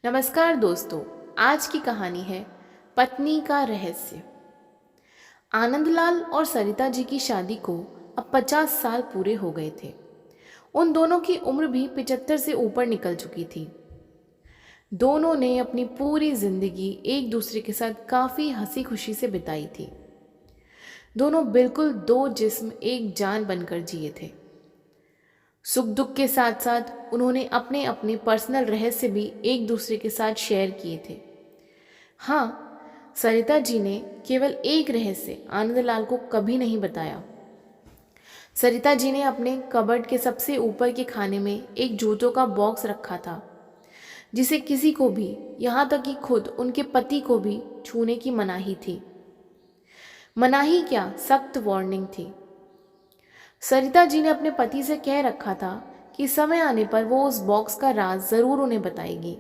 नमस्कार दोस्तों, आज की कहानी है पत्नी का रहस्य। आनंदलाल और सरिता जी की शादी को अब 50 साल पूरे हो गए थे। उन दोनों की उम्र भी 75 से ऊपर निकल चुकी थी। दोनों ने अपनी पूरी जिंदगी एक दूसरे के साथ काफ़ी हंसी खुशी से बिताई थी। दोनों बिल्कुल दो जिस्म एक जान बनकर जिए थे। सुख दुख के साथ साथ उन्होंने अपने अपने पर्सनल रहस्य भी एक दूसरे के साथ शेयर किए थे। हाँ, सरिता जी ने केवल एक रहस्य आनंदलाल को कभी नहीं बताया। सरिता जी ने अपने कबर्ड के सबसे ऊपर के खाने में एक जूतों का बॉक्स रखा था, जिसे किसी को भी, यहाँ तक कि खुद उनके पति को भी छूने की मनाही थी। मनाही क्या, सख्त वार्निंग थी। सरिता जी ने अपने पति से कह रखा था कि समय आने पर वो उस बॉक्स का राज ज़रूर उन्हें बताएगी।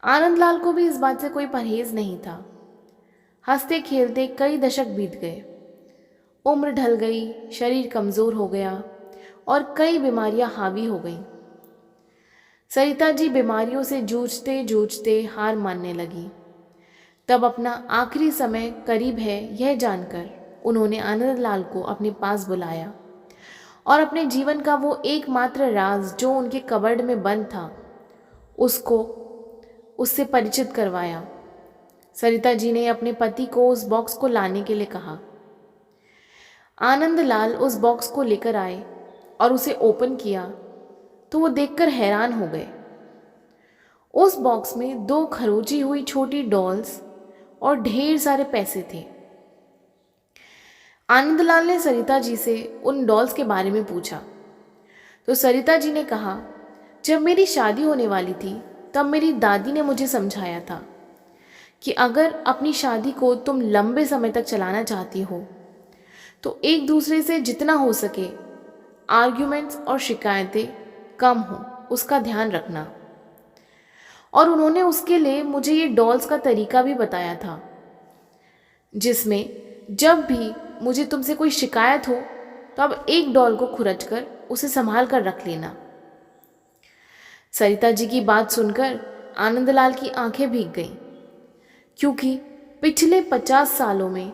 आनंदलाल को भी इस बात से कोई परहेज नहीं था। हंसते खेलते कई दशक बीत गए। उम्र ढल गई, शरीर कमज़ोर हो गया और कई बीमारियां हावी हो गईं। सरिता जी बीमारियों से जूझते जूझते हार मानने लगी। तब अपना आखिरी समय करीब है यह जानकर उन्होंने आनंदलाल को अपने पास बुलाया और अपने जीवन का वो एकमात्र राज जो उनके कबर्ड में बंद था उसको उससे परिचित करवाया। सरिता जी ने अपने पति को उस बॉक्स को लाने के लिए कहा। आनंदलाल उस बॉक्स को लेकर आए और उसे ओपन किया तो वो देखकर हैरान हो गए। उस बॉक्स में 2 खरोची हुई छोटी डॉल्स और ढेर सारे पैसे थे। आनंदलाल ने सरिता जी से उन डॉल्स के बारे में पूछा तो सरिता जी ने कहा, जब मेरी शादी होने वाली थी तब मेरी दादी ने मुझे समझाया था कि अगर अपनी शादी को तुम लंबे समय तक चलाना चाहती हो तो एक दूसरे से जितना हो सके आर्ग्यूमेंट्स और शिकायतें कम हो, उसका ध्यान रखना। और उन्होंने उसके लिए मुझे ये डॉल्स का तरीका भी बताया था, जिसमें जब भी मुझे तुमसे कोई शिकायत हो तो अब एक डॉल को खुरच कर उसे संभाल कर रख लेना। सरिता जी की बात सुनकर आनंदलाल की आंखें भीग गईं, क्योंकि पिछले 50 सालों में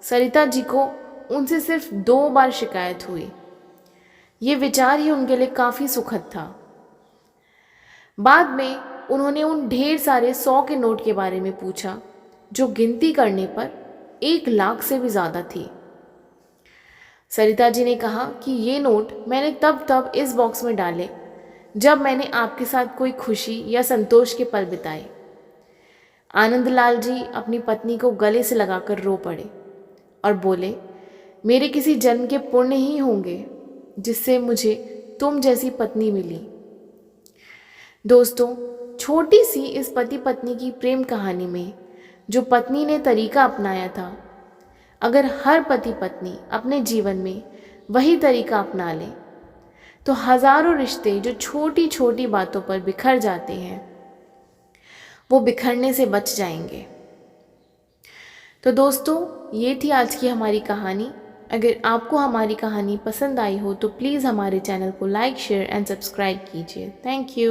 सरिता जी को उनसे सिर्फ 2 बार शिकायत हुई। ये विचार ही उनके लिए काफ़ी सुखद था। बाद में उन्होंने उन ढेर सारे 100 के नोट के बारे में पूछा जो गिनती करने पर 1 लाख से भी ज़्यादा थी। सरिता जी ने कहा कि ये नोट मैंने तब इस बॉक्स में डाले जब मैंने आपके साथ कोई खुशी या संतोष के पल बिताए। आनंदलाल जी अपनी पत्नी को गले से लगाकर रो पड़े और बोले, मेरे किसी जन्म के पुण्य ही होंगे जिससे मुझे तुम जैसी पत्नी मिली। दोस्तों, छोटी सी इस पति पत्नी की प्रेम कहानी में जो पत्नी ने तरीका अपनाया था, अगर हर पति पत्नी अपने जीवन में वही तरीका अपना ले तो हजारों रिश्ते जो छोटी छोटी बातों पर बिखर जाते हैं वो बिखरने से बच जाएंगे। तो दोस्तों, ये थी आज की हमारी कहानी। अगर आपको हमारी कहानी पसंद आई हो तो प्लीज़ हमारे चैनल को लाइक, शेयर एंड सब्सक्राइब कीजिए। Thank you.